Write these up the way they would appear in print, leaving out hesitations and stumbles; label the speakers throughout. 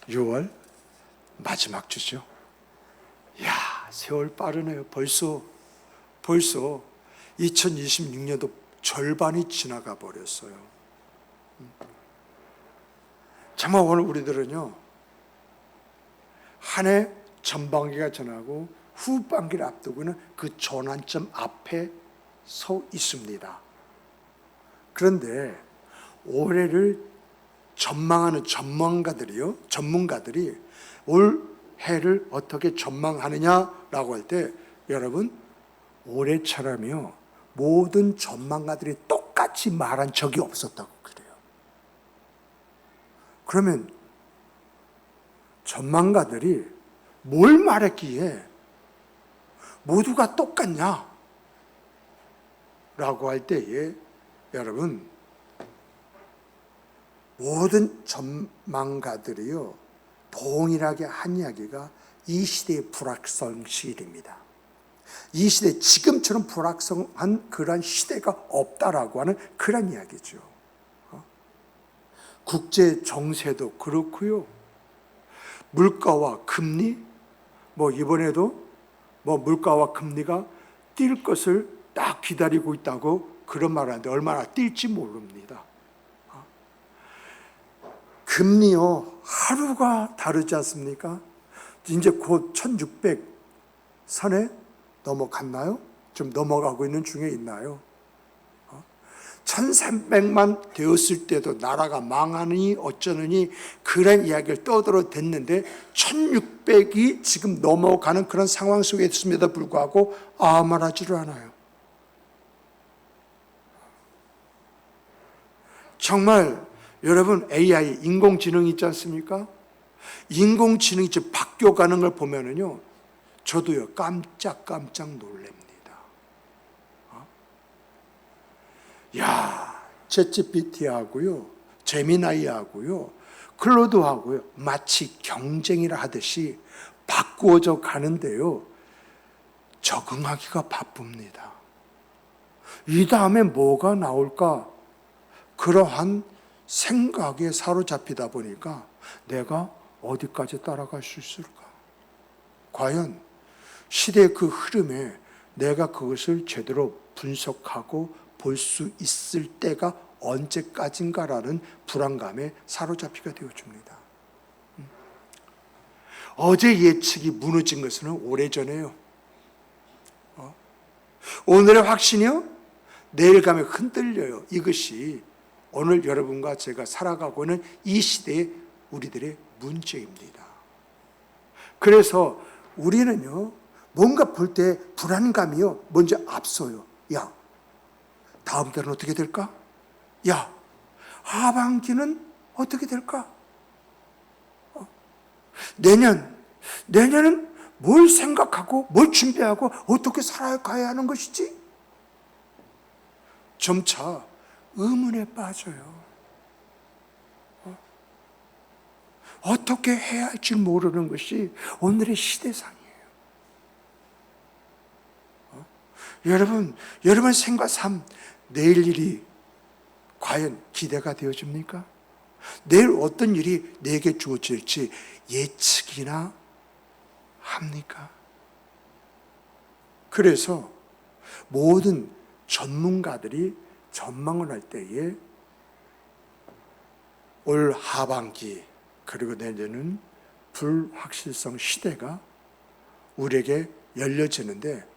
Speaker 1: 6월 마지막 주죠. 야, 세월 빠르네요. 벌써 2026년도 절반이 지나가 버렸어요. 정말 오늘 우리들은요, 한 해 전반기가 지나고 후반기를 앞두고는 그 전환점 앞에 서 있습니다. 그런데 올해를 전망하는 전문가들이 올 해를 어떻게 전망하느냐라고 할 때, 여러분, 올해처럼요 모든 전망가들이 똑같이 말한 적이 없었다고 그래요. 그러면 전망가들이 뭘 말했기에 모두가 똑같냐? 라고 할 때에 여러분, 모든 전망가들이요 동일하게 한 이야기가 이 시대의 불확성 시기입니다. 이 시대, 지금처럼 불확성한 그러한 시대가 없다라고 하는 그런 이야기죠. 국제 정세도 그렇고요, 물가와 금리, 이번에도 물가와 금리가 뛸 것을 딱 기다리고 있다고 그런 말을 하는데 얼마나 뛸지 모릅니다. 금리요 하루가 다르지 않습니까? 이제 곧 1600선에 넘어갔나요? 좀 넘어가고 있는 중에 있나요? 1300만 되었을 때도 나라가 망하니 어쩌느니 그런 이야기를 떠들어댔는데 1600이 지금 넘어가는 그런 상황 속에 있음에도 불구하고 아무 말 하지를 않아요. 정말 여러분, AI, 인공지능이 있지 않습니까? 인공지능이 지금 바뀌어가는 걸 보면은요, 저도요 깜짝 놀랍니다. 야, 챗GPT하고요, 제미나이하고요, 클로드하고요 마치 경쟁이라 하듯이 바꾸어져 가는데요, 적응하기가 바쁩니다. 이 다음에 뭐가 나올까? 그러한 생각에 사로잡히다 보니까 내가 어디까지 따라갈 수 있을까? 과연 시대의 그 흐름에 내가 그것을 제대로 분석하고 볼 수 있을 때가 언제까지인가라는 불안감에 사로잡히게 되어줍니다. 어제 예측이 무너진 것은 오래전에요. 오늘의 확신이요, 내일 가면 흔들려요. 이것이 오늘 여러분과 제가 살아가고 있는 이 시대의 우리들의 문제입니다. 그래서 우리는요, 뭔가 볼 때 불안감이요 먼저 앞서요. 야, 다음 달은 어떻게 될까? 야, 하반기는 어떻게 될까? 내년은 뭘 생각하고 뭘 준비하고 어떻게 살아가야 하는 것이지? 점차 의문에 빠져요. 어떻게 해야 할지 모르는 것이 오늘의 시대상이에요. 여러분 생과 삶, 내일 일이 과연 기대가 되어집니까? 내일 어떤 일이 내게 주어질지 예측이나 합니까? 그래서 모든 전문가들이 전망을 할 때에 올 하반기 그리고 내년은 불확실성 시대가 우리에게 열려지는데,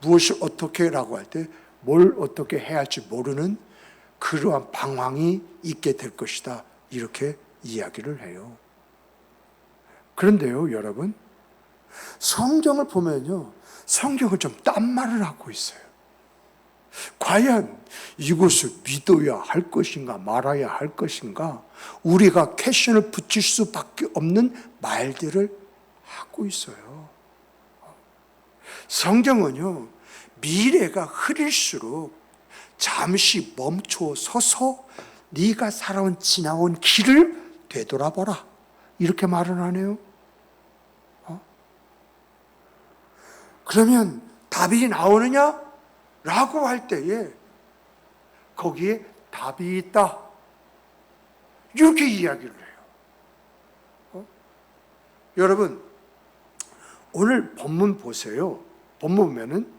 Speaker 1: 무엇을 어떻게 라고 할 때 뭘 어떻게 해야 할지 모르는 그러한 방황이 있게 될 것이다, 이렇게 이야기를 해요. 그런데요 여러분, 성경을 보면요, 성경은 좀 딴 말을 하고 있어요. 과연 이것을 믿어야 할 것인가 말아야 할 것인가, 우리가 캐션을 붙일 수밖에 없는 말들을 하고 있어요. 성경은요, 미래가 흐릴수록 잠시 멈춰 서서 네가 지나온 길을 되돌아보라, 이렇게 말을 하네요. 그러면 답이 나오느냐? 라고 할 때에 거기에 답이 있다, 이렇게 이야기를 해요. 여러분, 오늘 본문 보세요. 본문 보면은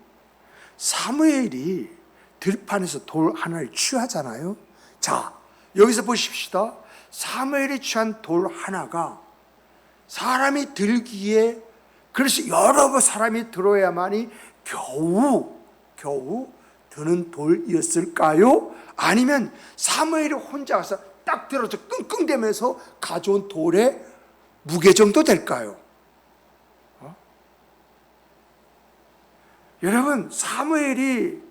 Speaker 1: 사무엘이 들판에서 돌 하나를 취하잖아요. 자, 여기서 보십시다. 사무엘이 취한 돌 하나가 사람이 들기에, 그래서 여러 사람이 들어야만이 겨우 드는 돌이었을까요? 아니면 사무엘이 혼자 가서 딱 들어서 끙끙대면서 가져온 돌의 무게 정도 될까요? 여러분, 사무엘이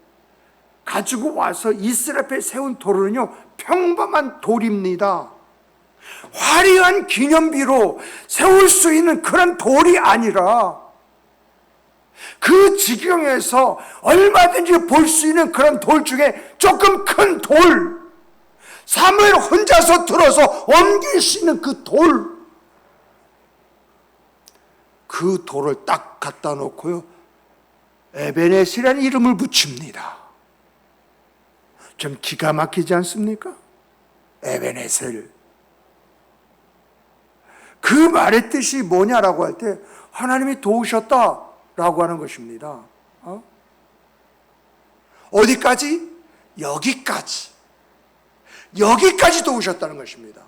Speaker 1: 가지고 와서 이스라엘 앞에 세운 돌은요, 평범한 돌입니다. 화려한 기념비로 세울 수 있는 그런 돌이 아니라 그 지경에서 얼마든지 볼 수 있는 그런 돌 중에 조금 큰 돌, 사무엘 혼자서 들어서 옮길 수 있는 그 돌, 그 돌을 딱 갖다 놓고요, 에베네셀이라는 이름을 붙입니다. 좀 기가 막히지 않습니까? 에베네셀. 그 말의 뜻이 뭐냐라고 할 때 하나님이 도우셨다라고 하는 것입니다. 어디까지? 여기까지. 여기까지 도우셨다는 것입니다.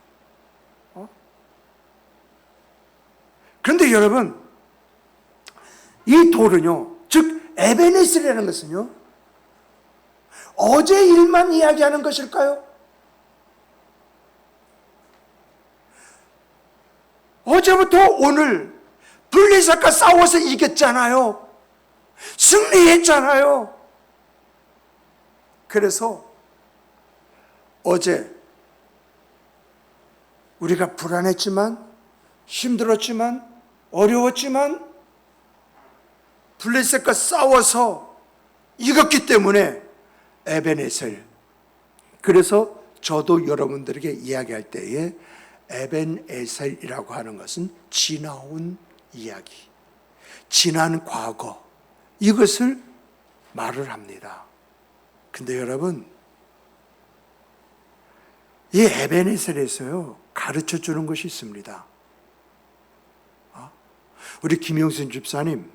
Speaker 1: 그런데 여러분, 이 돌은요, 즉 에베네셀이라는 것은요, 어제 일만 이야기하는 것일까요? 어제부터 오늘 블레셋과 싸워서 이겼잖아요. 승리했잖아요. 그래서 어제 우리가 불안했지만, 힘들었지만, 어려웠지만 블레셋과 싸워서 이겼기 때문에 에베네셀. 그래서 저도 여러분들에게 이야기할 때에 에벤에셀이라고 하는 것은 지나온 이야기, 지난 과거, 이것을 말을 합니다. 근데 여러분, 이 에벤에셀에서요, 가르쳐 주는 것이 있습니다. 우리 김용순 집사님,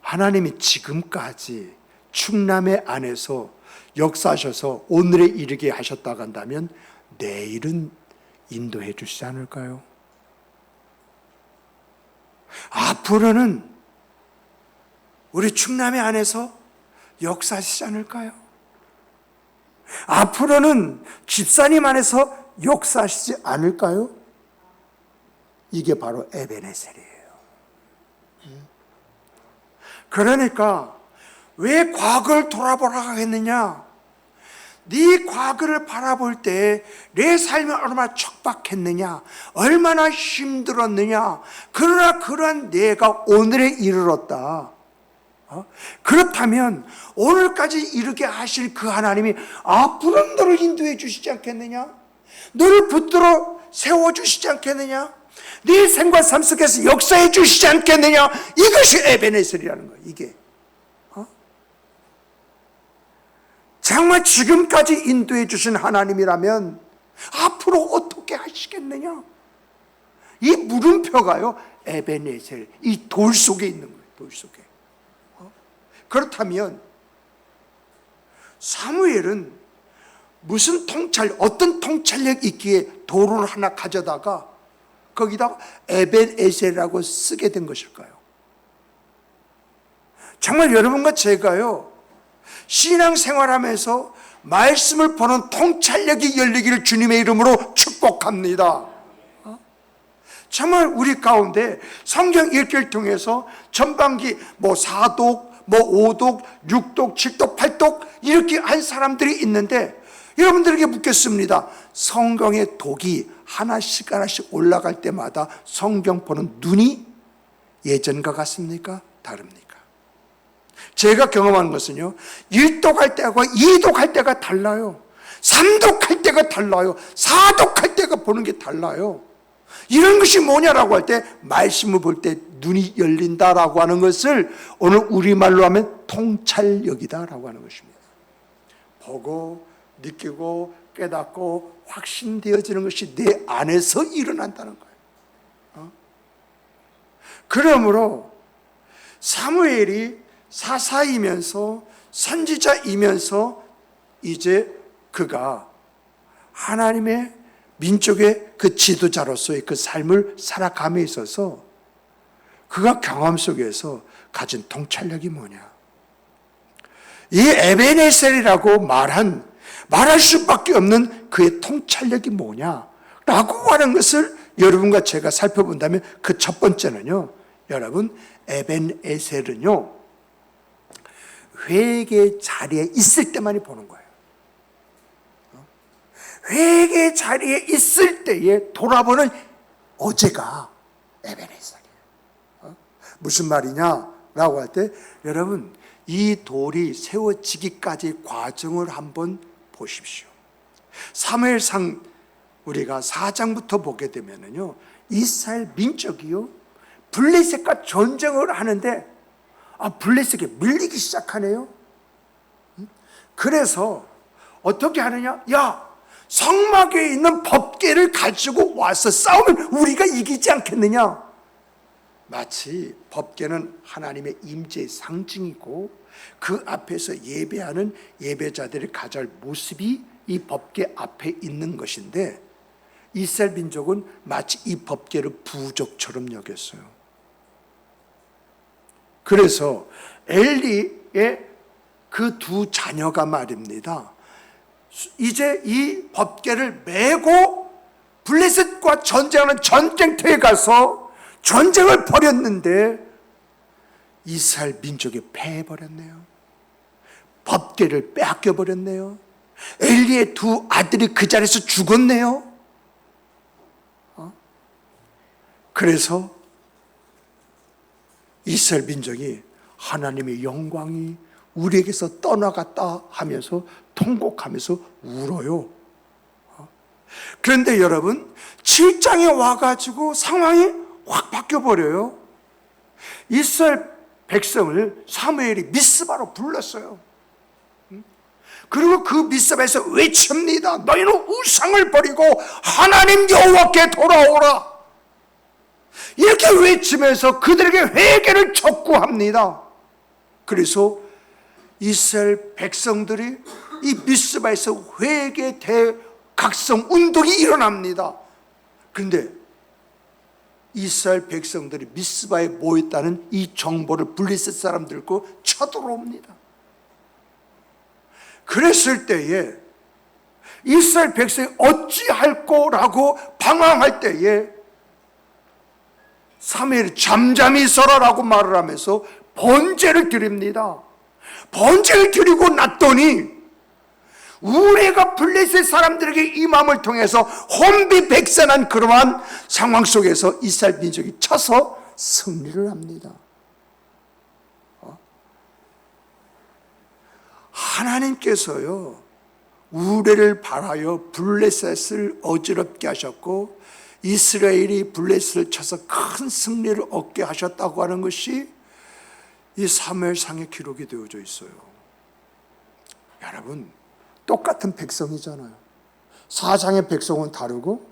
Speaker 1: 하나님이 지금까지 충남의 안에서 역사하셔서 오늘에 이르게 하셨다고 한다면 내일은 인도해 주시지 않을까요? 앞으로는 우리 충남의 안에서 역사하시지 않을까요? 앞으로는 집사님 안에서 역사하시지 않을까요? 이게 바로 에베네셀이에요. 그러니까 왜 과거를 돌아보라고 하겠느냐? 네 과거를 바라볼 때 내 삶이 얼마나 척박했느냐, 얼마나 힘들었느냐. 그러나 그러한 내가 오늘에 이르렀다. 그렇다면 오늘까지 이르게 하실 그 하나님이 앞으로 너를 인도해 주시지 않겠느냐? 너를 붙들어 세워주시지 않겠느냐? 네 생과 삶 속에서 역사해 주시지 않겠느냐? 이것이 에베네셀이라는 거예요. 이게 정말 지금까지 인도해 주신 하나님이라면 앞으로 어떻게 하시겠느냐? 이 물음표가요, 에베네셀, 이 돌 속에 있는 거예요. 돌 속에. 그렇다면 사무엘은 무슨 어떤 통찰력 있기에 돌을 하나 가져다가 거기다 에벤에셀이라고 쓰게 된 것일까요? 정말 여러분과 제가요, 신앙생활하면서 말씀을 보는 통찰력이 열리기를 주님의 이름으로 축복합니다. 정말 우리 가운데 성경 읽기를 통해서 전반기 4독, 5독, 6독, 7독, 8독 이렇게 한 사람들이 있는데 여러분들에게 묻겠습니다. 성경의 독이 하나씩 올라갈 때마다 성경 보는 눈이 예전과 같습니까? 다릅니까? 제가 경험하는 것은요, 1독할 때와 2독할 때가 달라요. 3독할 때가 달라요. 4독할 때가 보는 게 달라요. 이런 것이 뭐냐라고 할 때 말씀을 볼 때 눈이 열린다라고 하는 것을 오늘 우리말로 하면 통찰력이다라고 하는 것입니다. 보고 느끼고 깨닫고 확신되어지는 것이 내 안에서 일어난다는 거예요. 그러므로 사무엘이 사사이면서 선지자이면서 이제 그가 하나님의 민족의 그 지도자로서의 그 삶을 살아감에 있어서 그가 경험 속에서 가진 통찰력이 뭐냐? 이 에베네셀이라고 말할 수밖에 없는 그의 통찰력이 뭐냐라고 하는 것을 여러분과 제가 살펴본다면 그 첫 번째는요, 여러분, 에베네셀은요, 회개 자리에 있을 때만이 보는 거예요. 회개 자리에 있을 때에 돌아보는 어제가 에베네셀이에요. 무슨 말이냐라고 할 때, 여러분, 이 돌이 세워지기까지 과정을 한번 보십시오. 사무엘상 우리가 4장부터 보게 되면은요, 이스라엘 민족이요, 블레셋과 전쟁을 하는데, 블레셋에 밀리기 시작하네요. 그래서 어떻게 하느냐? 야, 성막에 있는 법궤를 가지고 와서 싸우면 우리가 이기지 않겠느냐? 마치 법궤는 하나님의 임재의 상징이고 그 앞에서 예배하는 예배자들이 가져갈 모습이 이 법궤 앞에 있는 것인데, 이스라엘 민족은 마치 이 법궤를 부족처럼 여겼어요. 그래서 엘리의 그 두 자녀가 말입니다, 이제 이 법궤를 메고 블레셋과 전쟁하는 전쟁터에 가서 전쟁을 벌였는데 이스라엘 민족이 패해버렸네요. 법궤를 빼앗겨버렸네요. 엘리의 두 아들이 그 자리에서 죽었네요. 그래서 이스라엘 민족이 하나님의 영광이 우리에게서 떠나갔다 하면서 통곡하면서 울어요. 그런데 여러분, 7장에 와가지고 상황이 확 바뀌어버려요. 이스라엘 백성을 사무엘이 미스바로 불렀어요. 그리고 그 미스바에서 외칩니다. 너희는 우상을 버리고 하나님 여호와께 돌아오라. 이렇게 외치면서 그들에게 회개를 촉구합니다. 그래서 이스라엘 백성들이 이 미스바에서 회개 대각성 운동이 일어납니다. 그런데 이스라엘 백성들이 미스바에 모였다는 이 정보를 블레셋 사람들고 쳐들어옵니다. 그랬을 때에 이스라엘 백성이 어찌할 거라고 방황할 때에 사무엘이 잠잠히 있어라라고 말을 하면서 번제를 드립니다. 번제를 드리고 났더니 우레가 블레셋 사람들에게 이 마음을 통해서 혼비백산한 그러한 상황 속에서 이스라엘 민족이 쳐서 승리를 합니다. 하나님께서요, 우레를 바라여 블레셋을 어지럽게 하셨고 이스라엘이 블레셋을 쳐서 큰 승리를 얻게 하셨다고 하는 것이 이 사무엘상에 기록이 되어져 있어요. 여러분, 똑같은 백성이잖아요. 4장의 백성은 다르고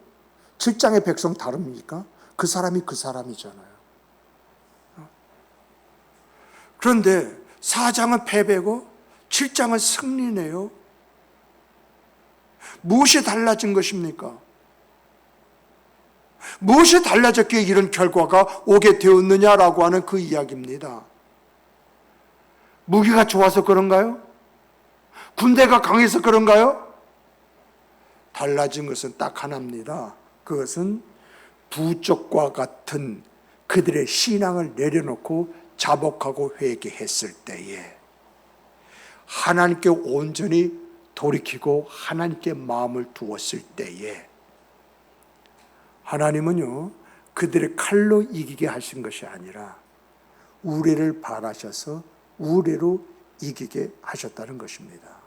Speaker 1: 7장의 백성 다릅니까? 그 사람이 그 사람이잖아요. 그런데 4장은 패배고 7장은 승리네요. 무엇이 달라진 것입니까? 무엇이 달라졌기에 이런 결과가 오게 되었느냐라고 하는 그 이야기입니다. 무기가 좋아서 그런가요? 군대가 강해서 그런가요? 달라진 것은 딱 하나입니다. 그것은 부족과 같은 그들의 신앙을 내려놓고 자복하고 회개했을 때에, 하나님께 온전히 돌이키고 하나님께 마음을 두었을 때에, 하나님은요, 그들의 칼로 이기게 하신 것이 아니라 우레를 바라셔서 우레로 이기게 하셨다는 것입니다.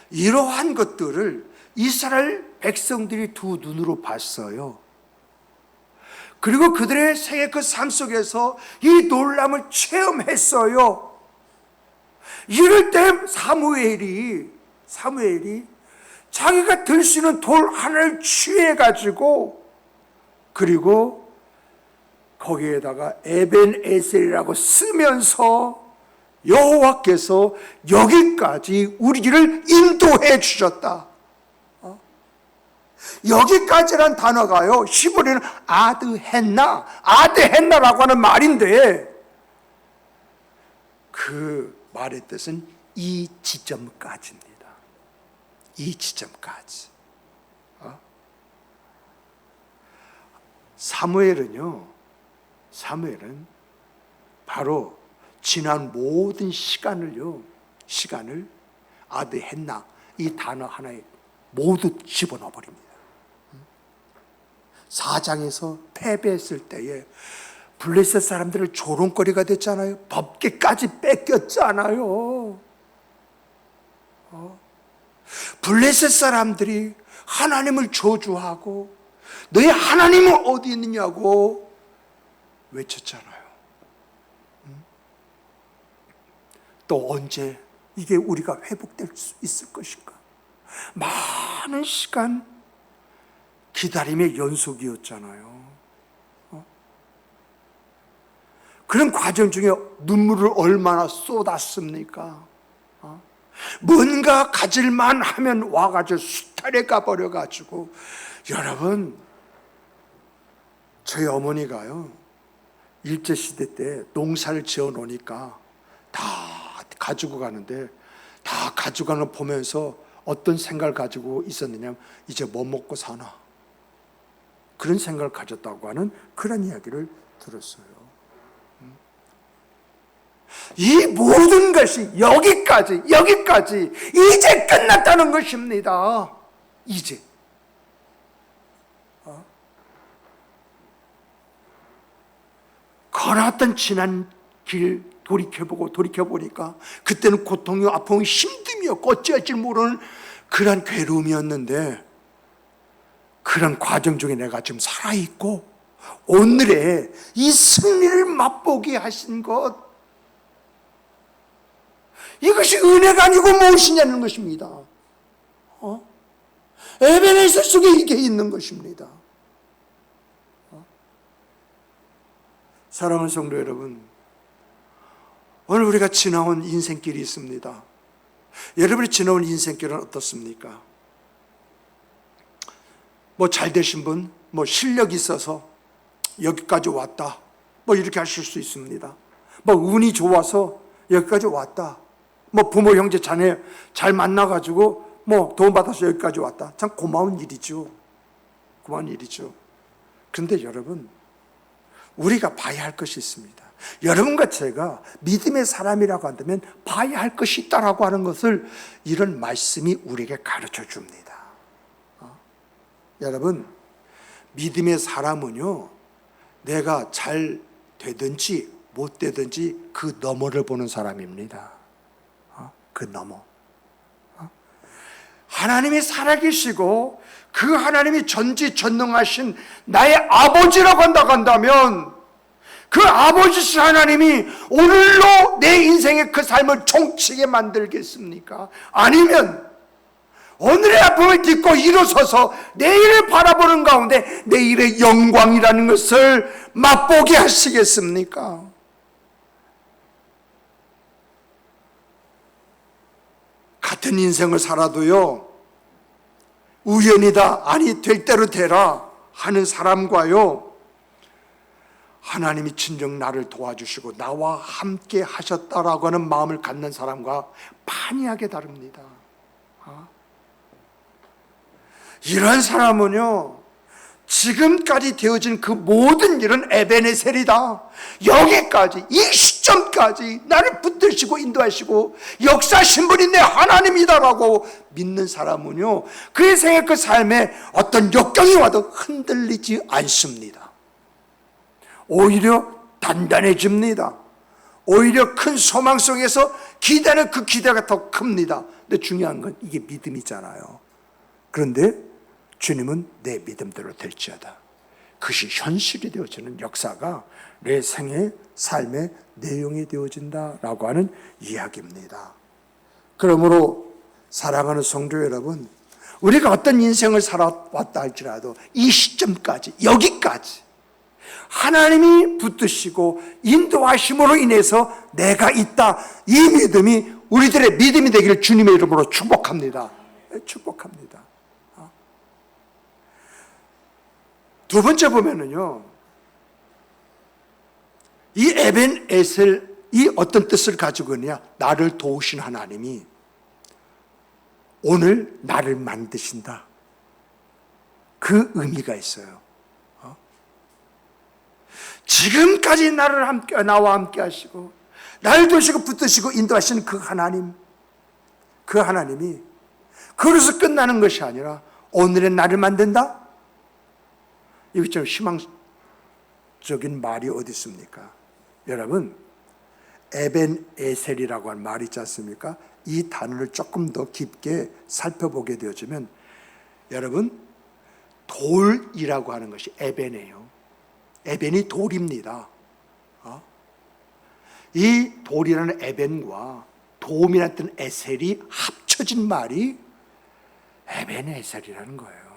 Speaker 1: 이러한 것들을 이스라엘 백성들이 두 눈으로 봤어요. 그리고 그들의 생애 그 삶 속에서 이 놀람을 체험했어요. 이럴 때 사무엘이 자기가 들 수 있는 돌 하나를 취해가지고, 그리고 거기에다가 에벤에셀이라고 쓰면서 여호와께서 여기까지 우리를 인도해 주셨다. 여기까지란 단어가요, 히브리는 아드헨나라고 하는 말인데, 그 말의 뜻은 이 지점까지입니다. 이 지점까지. 사무엘은 바로 지난 모든 시간을 아드헨나 이 단어 하나에 모두 집어넣어 버립니다. 4장에서 패배했을 때에 블레셋 사람들을 조롱거리가 됐잖아요. 법궤까지 뺏겼잖아요. 블레셋 사람들이 하나님을 저주하고 너희 하나님은 어디 있느냐고 외쳤잖아요. 또 언제 이게 우리가 회복될 수 있을 것인가? 많은 시간 기다림의 연속이었잖아요. 그런 과정 중에 눈물을 얼마나 쏟았습니까? 뭔가 가질만 하면 와가지고 수탈에 가버려가지고, 여러분, 저희 어머니가요, 일제시대 때 농사를 지어 놓으니까 다 가지고 가는데, 다 가져가는 걸 보면서 어떤 생각을 가지고 있었느냐, 이제 뭐 먹고 사나, 그런 생각을 가졌다고 하는 그런 이야기를 들었어요. 이 모든 것이 여기까지 이제 끝났다는 것입니다. 이제. 걸어왔던 지난 길 돌이켜보니까 그때는 고통이, 아픔이, 힘듦이었고 어찌할지 모르는 그런 괴로움이었는데, 그런 과정 중에 내가 지금 살아있고 오늘의 이 승리를 맛보게 하신 것, 이것이 은혜가 아니고 무엇이냐는 것입니다. 에베네zer 속에 이게 있는 것입니다. 사랑하는 성도 여러분, 오늘 우리가 지나온 인생길이 있습니다. 여러분이 지나온 인생길은 어떻습니까? 뭐 잘 되신 분, 뭐 실력이 있어서 여기까지 왔다, 뭐 이렇게 하실 수 있습니다. 뭐 운이 좋아서 여기까지 왔다, 뭐 부모 형제 자녀 잘 만나가지고 뭐 도움받아서 여기까지 왔다. 참 고마운 일이죠. 그런데 여러분, 우리가 봐야 할 것이 있습니다. 여러분과 제가 믿음의 사람이라고 한다면 봐야 할 것이 있다라고 하는 것을 이런 말씀이 우리에게 가르쳐 줍니다. 여러분, 믿음의 사람은요, 내가 잘 되든지 못 되든지 그 너머를 보는 사람입니다. 그 너머. 하나님이 살아계시고 그 하나님이 전지전능하신 나의 아버지라고 한다면, 그 아버지신 하나님이 오늘로 내 인생의 그 삶을 종치게 만들겠습니까? 아니면 오늘의 아픔을 딛고 일어서서 내일을 바라보는 가운데 내일의 영광이라는 것을 맛보게 하시겠습니까? 같은 인생을 살아도요, 우연이다, 아니 될 대로 되라 하는 사람과요, 하나님이 진정 나를 도와주시고 나와 함께 하셨다라고 하는 마음을 갖는 사람과 판이하게 다릅니다. 이런 사람은요, 지금까지 되어진 그 모든 일은 에베네셀이다, 여기까지, 이 시점까지 나를 붙드시고 인도하시고 역사하신 분이 내 하나님이다라고 믿는 사람은요, 그의 생애 그 삶에 어떤 역경이 와도 흔들리지 않습니다. 오히려 단단해집니다. 오히려 큰 소망 속에서 기대는 그 기대가 더 큽니다. 근데 중요한 건 이게 믿음이잖아요. 그런데 주님은 내 믿음대로 될지어다, 그것이 현실이 되어지는 역사가 내 생의 삶의 내용이 되어진다라고 하는 이야기입니다. 그러므로 사랑하는 성도 여러분, 우리가 어떤 인생을 살아왔다 할지라도 이 시점까지, 여기까지 하나님이 붙드시고 인도하심으로 인해서 내가 있다. 이 믿음이 우리들의 믿음이 되기를 주님의 이름으로 축복합니다. 축복합니다. 두 번째 보면은요, 이 에벤에셀이 어떤 뜻을 가지고 있냐? 나를 도우신 하나님이 오늘 나를 만드신다. 그 의미가 있어요. 지금까지 나와 함께 하시고 나를 도우시고 붙드시고 인도하시는 그 하나님, 그 하나님이 그래서 끝나는 것이 아니라 오늘의 나를 만든다? 이거 좀 희망적인 말이 어디 있습니까? 여러분, 에벤에셀이라고 하는 말이 있지 않습니까? 이 단어를 조금 더 깊게 살펴보게 되어지면 여러분, 돌이라고 하는 것이 에벤이에요. 에벤이 돌입니다. 이 돌이라는 에벤과 도움이라는 뜻 에셀이 합쳐진 말이 에벤에셀이라는 거예요.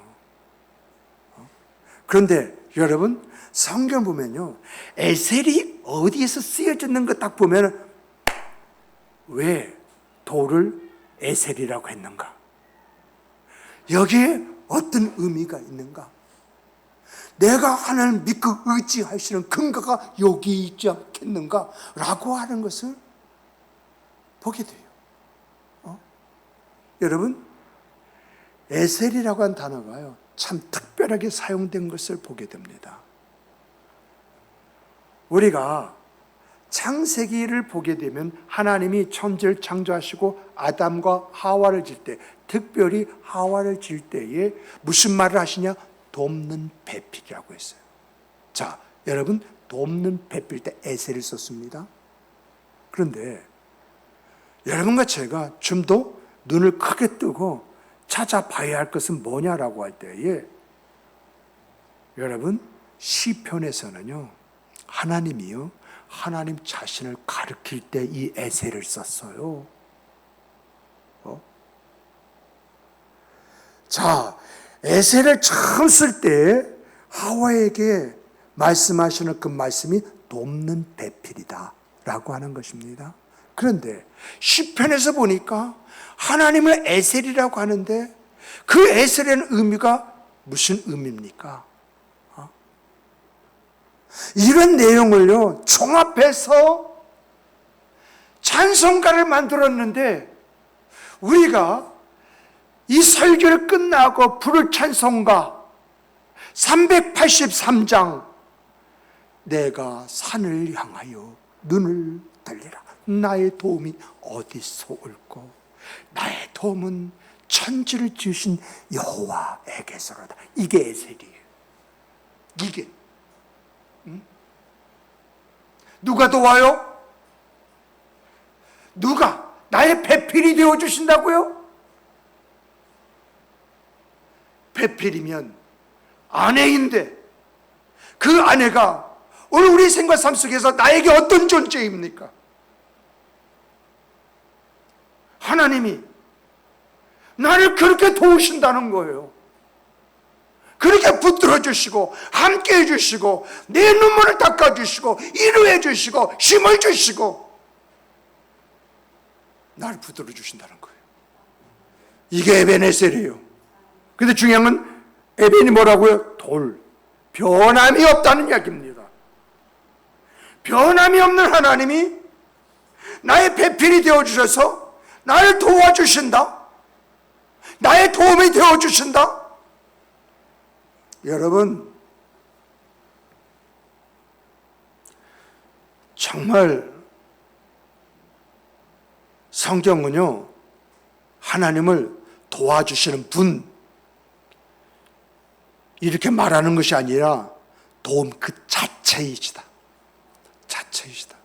Speaker 1: 그런데 여러분, 성경 보면요, 에셀이 어디에서 쓰여졌는 거 딱 보면 왜 돌을 에셀이라고 했는가? 여기에 어떤 의미가 있는가? 내가 하나님을 믿고 의지하시는 근거가 여기 있지 않겠는가? 라고 하는 것을 보게 돼요. 여러분, 에셀이라고 한 단어가요, 참 특별하게 사용된 것을 보게 됩니다. 우리가 창세기를 보게 되면 하나님이 천지를 창조하시고 아담과 하와를 질 때, 특별히 하와를 질 때에 무슨 말을 하시냐? 돕는 배필이라고 했어요. 자, 여러분, 돕는 배필 때 에셀을 썼습니다. 그런데 여러분과 제가 좀 더 눈을 크게 뜨고 찾아봐야 할 것은 뭐냐라고 할 때에 여러분, 시편에서는요, 하나님이요, 하나님 자신을 가리킬 때 이 에셀을 썼어요. 자, 에셀을 처음 쓸 때 하와에게 말씀하시는 그 말씀이 돕는 배필이다 라고 하는 것입니다. 그런데 시편에서 보니까 하나님을 에셀이라고 하는데 그 에셀의 의미가 무슨 의미입니까? 이런 내용을요, 종합해서 찬송가를 만들었는데 우리가 이 설교를 끝나고 부를 찬송가 383장, 내가 산을 향하여 눈을 들리라. 나의 도움이 어디서 올꼬? 나의 도움은 천지를 지으신 여호와에게서로다. 이게 에셀이에요. 이게 누가 도와요? 누가 나의 배필이 되어주신다고요? 배필이면 아내인데 그 아내가 오늘 우리 생과 삶 속에서 나에게 어떤 존재입니까? 하나님이 나를 그렇게 도우신다는 거예요. 그렇게 붙들어 주시고 함께 해주시고 내 눈물을 닦아주시고 위로해 주시고 힘을 주시고 나를 붙들어 주신다는 거예요. 이게 에벤에셀이에요. 근데 중요한 건 에벤이 뭐라고요? 돌. 변함이 없다는 이야기입니다. 변함이 없는 하나님이 나의 배필이 되어주셔서 나를 도와주신다. 나의 도움이 되어주신다. 여러분, 정말 성경은요, 하나님을 도와주시는 분 이렇게 말하는 것이 아니라 도움 그 자체이시다. 자체이시다.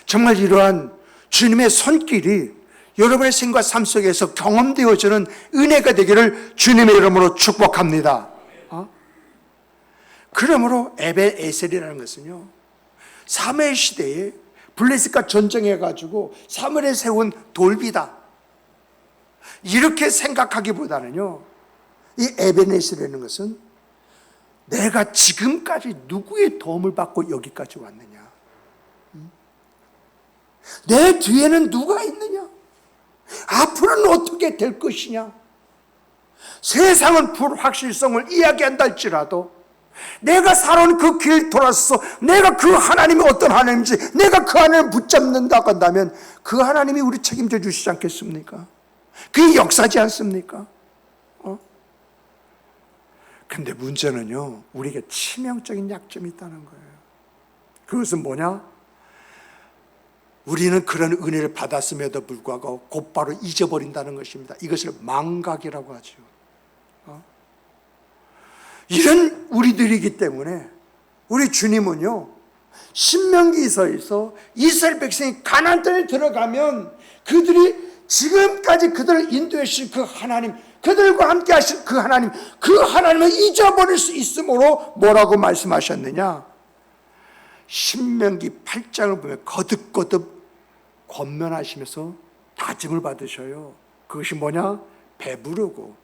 Speaker 1: 정말 이러한 주님의 손길이 여러분의 생과 삶 속에서 경험되어지는 은혜가 되기를 주님의 이름으로 축복합니다. 그러므로 에벤에셀이라는 것은요, 사무엘 시대에 블레셋과 전쟁해가지고 사무엘에 세운 돌비다, 이렇게 생각하기보다는요, 이 에벤에셀이라는 것은 내가 지금까지 누구의 도움을 받고 여기까지 왔느냐? 내 뒤에는 누가 있느냐? 앞으로는 어떻게 될 것이냐? 세상은 불확실성을 이야기한다 할지라도 내가 살아온 그 길 돌아서 내가 그 하나님이 어떤 하나님인지 내가 그 하나님을 붙잡는다고 한다면 그 하나님이 우리 책임져 주시지 않겠습니까? 그게 역사지 않습니까? 근데 문제는요, 우리에게 치명적인 약점이 있다는 거예요. 그것은 뭐냐? 우리는 그런 은혜를 받았음에도 불구하고 곧바로 잊어버린다는 것입니다. 이것을 망각이라고 하죠. 이런 우리들이기 때문에 우리 주님은요, 신명기서에서 이스라엘 백성이 가나안 땅에 들어가면 그들이 지금까지 그들을 인도해 주신 그 하나님, 그들과 함께 하신 그 하나님을 잊어버릴 수 있으므로 뭐라고 말씀하셨느냐? 신명기 8장을 보면 거듭거듭 권면하시면서 다짐을 받으셔요. 그것이 뭐냐? 배부르고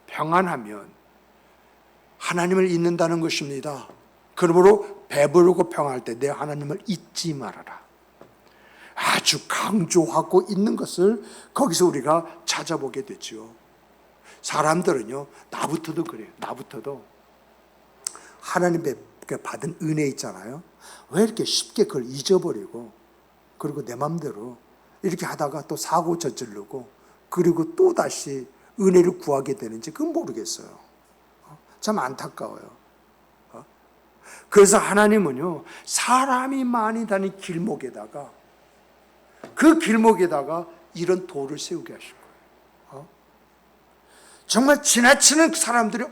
Speaker 1: 평안하면 하나님을 잊는다는 것입니다. 그러므로 배부르고 평안할 때 내 하나님을 잊지 말아라. 아주 강조하고 있는 것을 거기서 우리가 찾아보게 되죠. 사람들은요, 나부터도 그래요. 나부터도 하나님께 받은 은혜 있잖아요. 왜 이렇게 쉽게 그걸 잊어버리고 그리고 내 맘대로 이렇게 하다가 또 사고 저지르고 그리고 또 다시 은혜를 구하게 되는지 그건 모르겠어요. 참 안타까워요. 그래서 하나님은요, 사람이 많이 다니는 길목에다가 그 길목에다가 이런 돌을 세우게 하실 거예요. 정말 지나치는 사람들이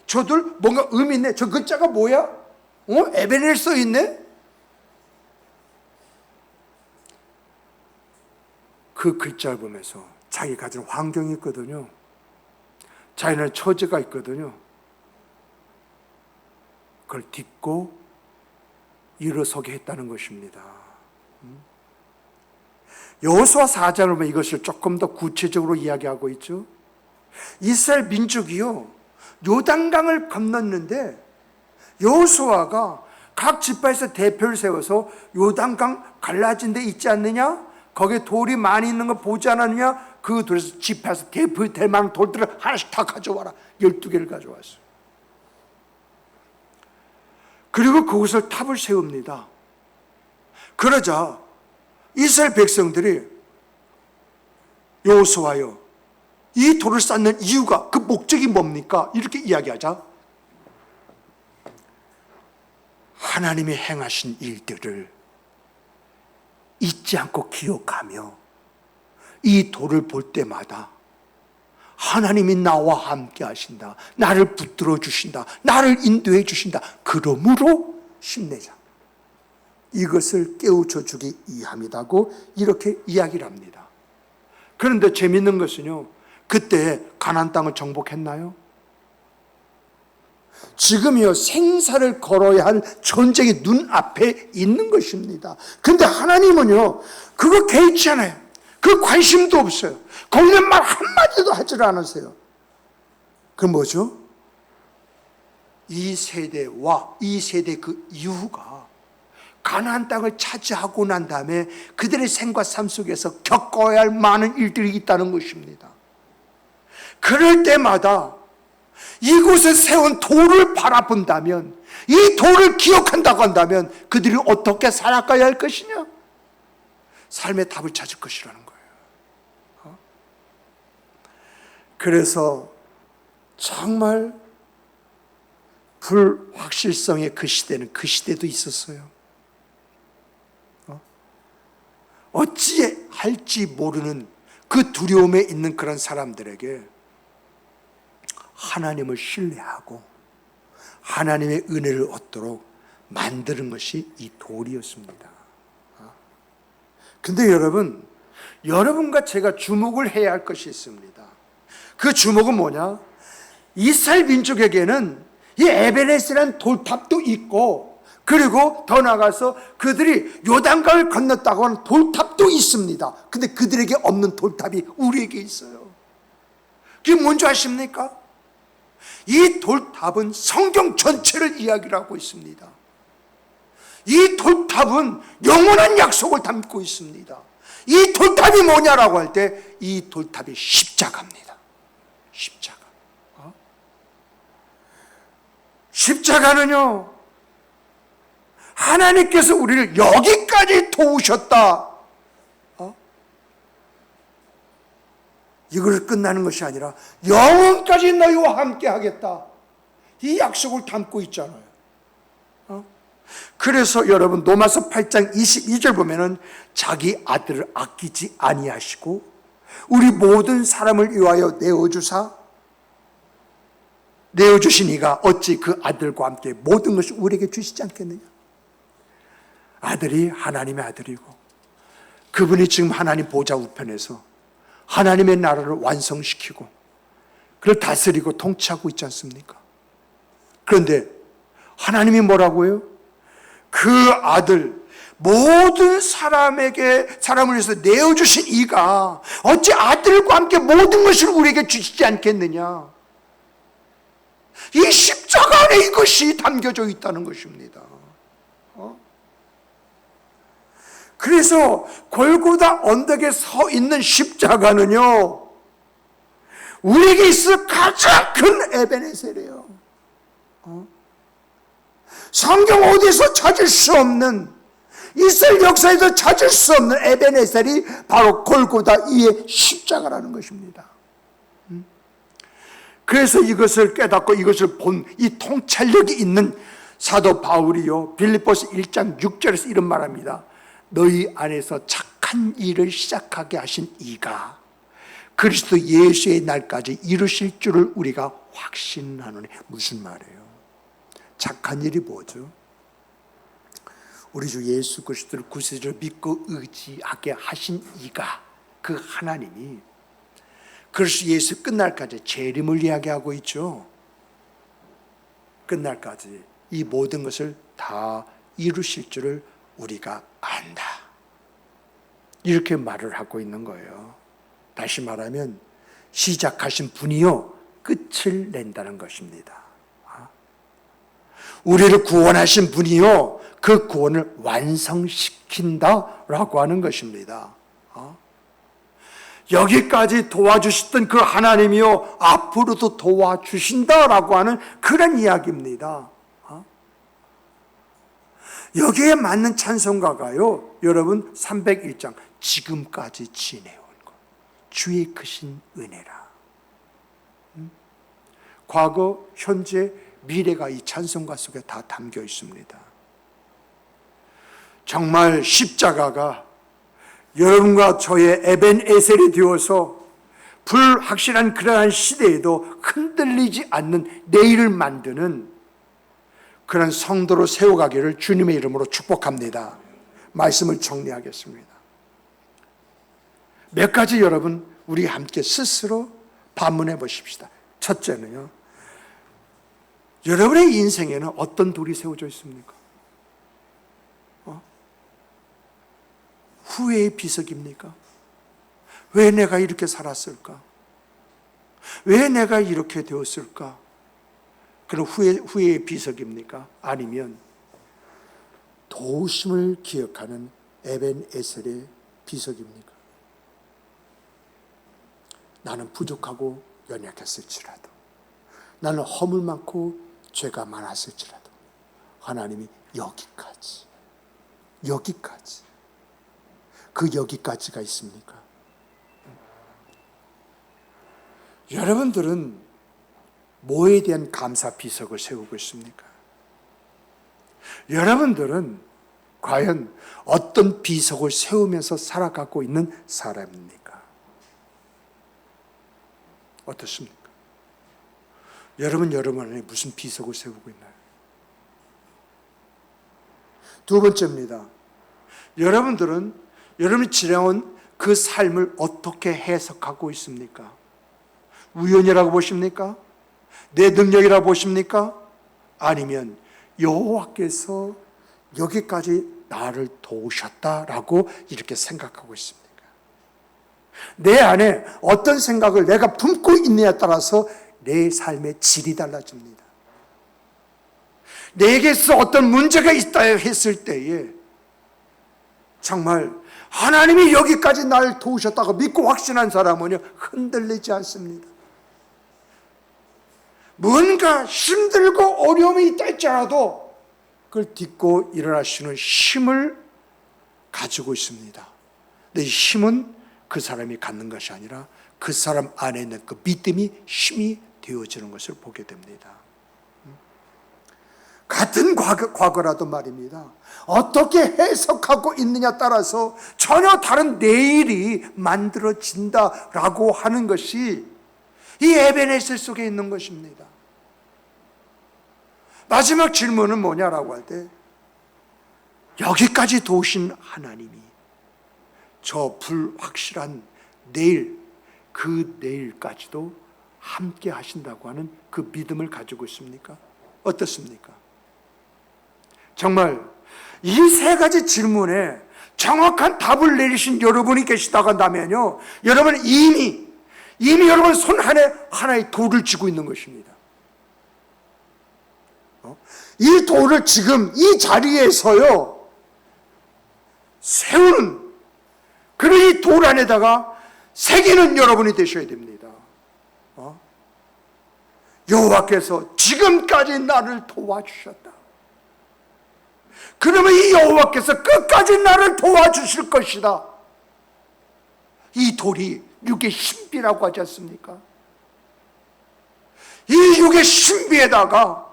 Speaker 1: 저들 뭔가 의미 있네. 저 글자가 뭐야? 에베네엘 써 있네? 그 글자를 보면서 자기 가진 환경이 있거든요. 자기는 처지가 있거든요. 그걸 딛고 일어서게 했다는 것입니다. 여호수아 4장을 보면 이것을 조금 더 구체적으로 이야기하고 있죠. 이스라엘 민족이요, 요단강을 건넜는데 여호수아가 각 지파에서 대표를 세워서 요단강 갈라진 데 있지 않느냐? 거기에 돌이 많이 있는 거 보지 않았느냐? 그 돌에서 지파에서 대표 될 만한 돌들을 하나씩 다 가져와라. 12개를 가져왔어요. 그리고 그곳을 탑을 세웁니다. 그러자 이스라엘 백성들이 여호수아여, 이 돌을 쌓는 이유가, 그 목적이 뭡니까? 이렇게 이야기하자 하나님이 행하신 일들을 잊지 않고 기억하며 이 돌을 볼 때마다 하나님이 나와 함께 하신다, 나를 붙들어 주신다, 나를 인도해 주신다, 그러므로 힘내자, 이것을 깨우쳐 주기 위함이라고 이렇게 이야기를 합니다. 그런데 재밌는 것은요, 그때 가나안 땅을 정복했나요? 지금이요, 생사를 걸어야 할 전쟁이 눈앞에 있는 것입니다. 그런데 하나님은요, 그거 개의치 않아요. 그 관심도 없어요. 거기는 말 한마디도 하질 않으세요. 그 뭐죠? 이 세대와 이 세대 그 이후가 가나안 땅을 차지하고 난 다음에 그들의 생과 삶 속에서 겪어야 할 많은 일들이 있다는 것입니다. 그럴 때마다 이곳에 세운 돌을 바라본다면, 이 돌을 기억한다고 한다면 그들이 어떻게 살아가야 할 것이냐? 삶의 답을 찾을 것이라는 거예요. 그래서 정말 불확실성의 그 시대는 그 시대도 있었어요. 어찌할지 모르는 그 두려움에 있는 그런 사람들에게 하나님을 신뢰하고 하나님의 은혜를 얻도록 만드는 것이 이 돌이었습니다. 근데 여러분과 제가 주목을 해야 할 것이 있습니다. 그 주목은 뭐냐? 이스라엘 민족에게는 이 에베네스라는 돌탑도 있고, 그리고 더 나아가서 그들이 요단강을 건넜다고 하는 돌탑도 있습니다. 근데 그들에게 없는 돌탑이 우리에게 있어요. 그게 뭔지 아십니까? 이 돌탑은 성경 전체를 이야기를 하고 있습니다. 이 돌탑은 영원한 약속을 담고 있습니다. 이 돌탑이 뭐냐라고 할 때 이 돌탑이 십자가입니다. 십자가. 십자가는요, 하나님께서 우리를 여기까지 도우셨다. 이걸 끝나는 것이 아니라 영원까지 너희와 함께 하겠다. 이 약속을 담고 있잖아요. 그래서 여러분 로마서 8장 22절 보면은 자기 아들을 아끼지 아니하시고 우리 모든 사람을 위하여 내어주신 이가 어찌 그 아들과 함께 모든 것을 우리에게 주시지 않겠느냐. 아들이 하나님의 아들이고 그분이 지금 하나님 보좌 우편에서 하나님의 나라를 완성시키고 그를 다스리고 통치하고 있지 않습니까? 그런데 하나님이 뭐라고요? 그 아들 모든 사람을 위해서 내어주신 이가 어찌 아들과 함께 모든 것을 우리에게 주시지 않겠느냐. 이 십자가 안에 이것이 담겨져 있다는 것입니다. 그래서 골고다 언덕에 서 있는 십자가는요, 우리에게 있어 가장 큰 에베네셀이에요. 성경 어디서 찾을 수 없는, 이스라엘 역사에서 찾을 수 없는 에베네셀이 바로 골고다 이의 십자가라는 것입니다. 그래서 이것을 깨닫고 이것을 본 이 통찰력이 있는 사도 바울이요, 빌립보서 1장 6절에서 이런 말합니다. 너희 안에서 착한 일을 시작하게 하신 이가 그리스도 예수의 날까지 이루실 줄을 우리가 확신하노니. 무슨 말이에요? 착한 일이 뭐죠? 우리 주 예수 그리스도를 구세주를 믿고 의지하게 하신 이가, 그 하나님이 그리스도 예수 끝날까지 재림을 이야기하고 있죠. 끝날까지 이 모든 것을 다 이루실 줄을 우리가 안다. 이렇게 말을 하고 있는 거예요. 다시 말하면 시작하신 분이요 끝을 낸다는 것입니다. 우리를 구원하신 분이요 그 구원을 완성시킨다라고 하는 것입니다. 여기까지 도와주셨던 그 하나님이요 앞으로도 도와주신다라고 하는 그런 이야기입니다. 여기에 맞는 찬송가가요, 여러분 301장 지금까지 지내온 것 주의 크신 은혜라. 과거, 현재, 미래가 이 찬송가 속에 다 담겨 있습니다. 정말 십자가가 여러분과 저의 에벤에셀이 되어서 불확실한 그러한 시대에도 흔들리지 않는 내일을 만드는 그런 성도로 세워가기를 주님의 이름으로 축복합니다. 말씀을 정리하겠습니다. 몇 가지 여러분 우리 함께 스스로 반문해 보십시다. 첫째는요, 여러분의 인생에는 어떤 돌이 세워져 있습니까? 후회의 비석입니까? 왜 내가 이렇게 살았을까? 왜 내가 이렇게 되었을까? 그런 후회의 비석입니까? 아니면 도우심을 기억하는 에벤에셀의 비석입니까? 나는 부족하고 연약했을지라도, 나는 허물 많고 죄가 많았을지라도 하나님이 여기까지 그 여기까지가 있습니까? 여러분들은 뭐에 대한 감사 비석을 세우고 있습니까? 여러분들은 과연 어떤 비석을 세우면서 살아가고 있는 사람입니까? 어떻습니까? 여러분 안에 무슨 비석을 세우고 있나요? 두 번째입니다. 여러분들은 여러분이 지내온 그 삶을 어떻게 해석하고 있습니까? 우연이라고 보십니까? 내 능력이라고 보십니까? 아니면 여호와께서 여기까지 나를 도우셨다라고 이렇게 생각하고 있습니까? 내 안에 어떤 생각을 내가 품고 있느냐에 따라서 내 삶의 질이 달라집니다. 내게서 어떤 문제가 있다 했을 때에 정말 하나님이 여기까지 날 도우셨다고 믿고 확신한 사람은요, 흔들리지 않습니다. 뭔가 힘들고 어려움이 있다 할지라도 그걸 딛고 일어나시는 힘을 가지고 있습니다. 근데 이 힘은 그 사람이 갖는 것이 아니라 그 사람 안에 있는 그 믿음이 힘이 되어지는 것을 보게 됩니다. 같은 과거라도 말입니다. 어떻게 해석하고 있느냐 따라서 전혀 다른 내일이 만들어진다라고 하는 것이 이 에베네셀 속에 있는 것입니다. 마지막 질문은 뭐냐라고 할 때, 여기까지 도우신 하나님이 저 불확실한 내일, 그 내일까지도 함께 하신다고 하는 그 믿음을 가지고 있습니까? 어떻습니까? 정말 이 세 가지 질문에 정확한 답을 내리신 여러분이 계시다고 한다면요, 여러분은 이미 여러분 손 안에 하나의 돌을 쥐고 있는 것입니다. 이 돌을 지금 이 자리에서요 세우는, 그리고 이 돌 안에다가 새기는 여러분이 되셔야 됩니다. 여호와께서 지금까지 나를 도와주셨다. 그러면 이 여호와께서 끝까지 나를 도와주실 것이다. 이 돌이 육의 신비라고 하지 않습니까? 이 육의 신비에다가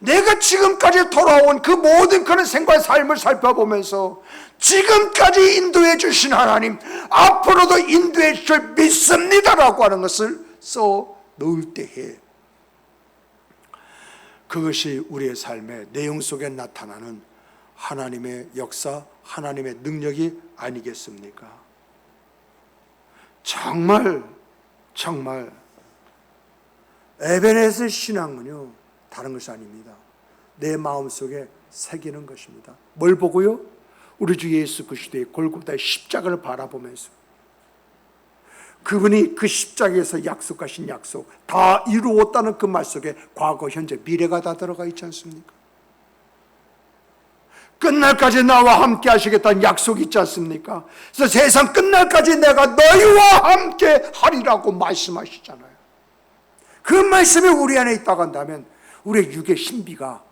Speaker 1: 내가 지금까지 돌아온 그 모든 그런 생활 삶을 살펴보면서 지금까지 인도해 주신 하나님, 앞으로도 인도해 주실 믿습니다라고 하는 것을 써 놓을 때에 그것이 우리의 삶의 내용 속에 나타나는 하나님의 역사, 하나님의 능력이 아니겠습니까? 정말 에베네셀 신앙은요, 다른 것이 아닙니다. 내 마음속에 새기는 것입니다. 뭘 보고요? 우리 주 예수 그리스도의 골고다의 십자가를 바라보면서 그분이 그 십자가에서 약속하신 약속 다 이루었다는 그 말 속에 과거, 현재, 미래가 다 들어가 있지 않습니까? 끝날까지 나와 함께 하시겠다는 약속이 있지 않습니까? 그래서 세상 끝날까지 내가 너희와 함께 하리라고 말씀하시잖아요. 그 말씀이 우리 안에 있다고 한다면 우리의 육의 신비가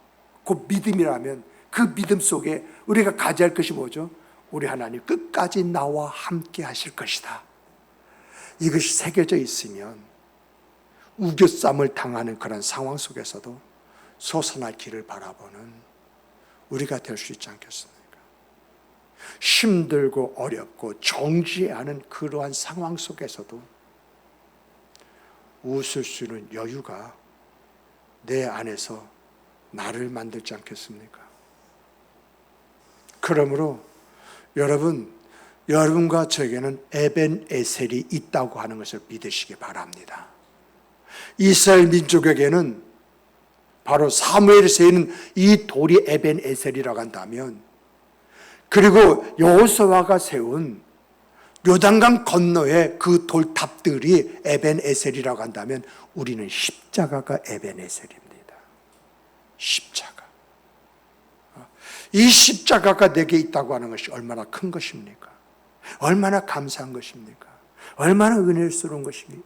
Speaker 1: 곧 믿음이라면 그 믿음 속에 우리가 가져야 할 것이 뭐죠? 우리 하나님 끝까지 나와 함께 하실 것이다. 이것이 새겨져 있으면 우겨쌈을 당하는 그런 상황 속에서도 솟아날 길을 바라보는 우리가 될 수 있지 않겠습니까? 힘들고 어렵고 정지해야 하는 그러한 상황 속에서도 웃을 수 있는 여유가 내 안에서 나를 만들지 않겠습니까? 그러므로 여러분과 저에게는 에벤에셀이 있다고 하는 것을 믿으시기 바랍니다. 이스라엘 민족에게는 바로 사무엘에서 있는 이 돌이 에벤에셀이라고 한다면, 그리고 여호수아가 세운 요단강 건너의 그 돌탑들이 에벤에셀이라고 한다면 우리는 십자가가 에벤에셀입니다. 십자가. 이 십자가가 내게 있다고 하는 것이 얼마나 큰 것입니까? 얼마나 감사한 것입니까? 얼마나 은혜스러운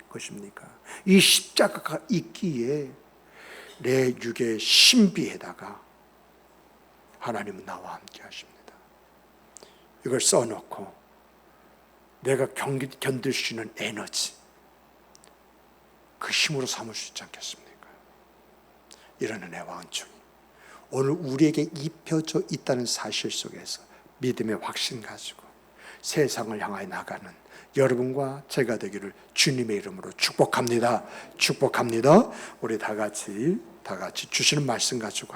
Speaker 1: 것입니까? 이 십자가가 있기에 내 육의 신비에다가 하나님은 나와 함께 하십니다. 이걸 써놓고 내가 견딜 수 있는 에너지, 그 힘으로 삼을 수 있지 않겠습니까? 이런 은혜와 은총이 오늘 우리에게 입혀져 있다는 사실 속에서 믿음의 확신 가지고 세상을 향하여 나가는 여러분과 제가 되기를 주님의 이름으로 축복합니다. 축복합니다. 우리 다 같이 주시는 말씀 가지고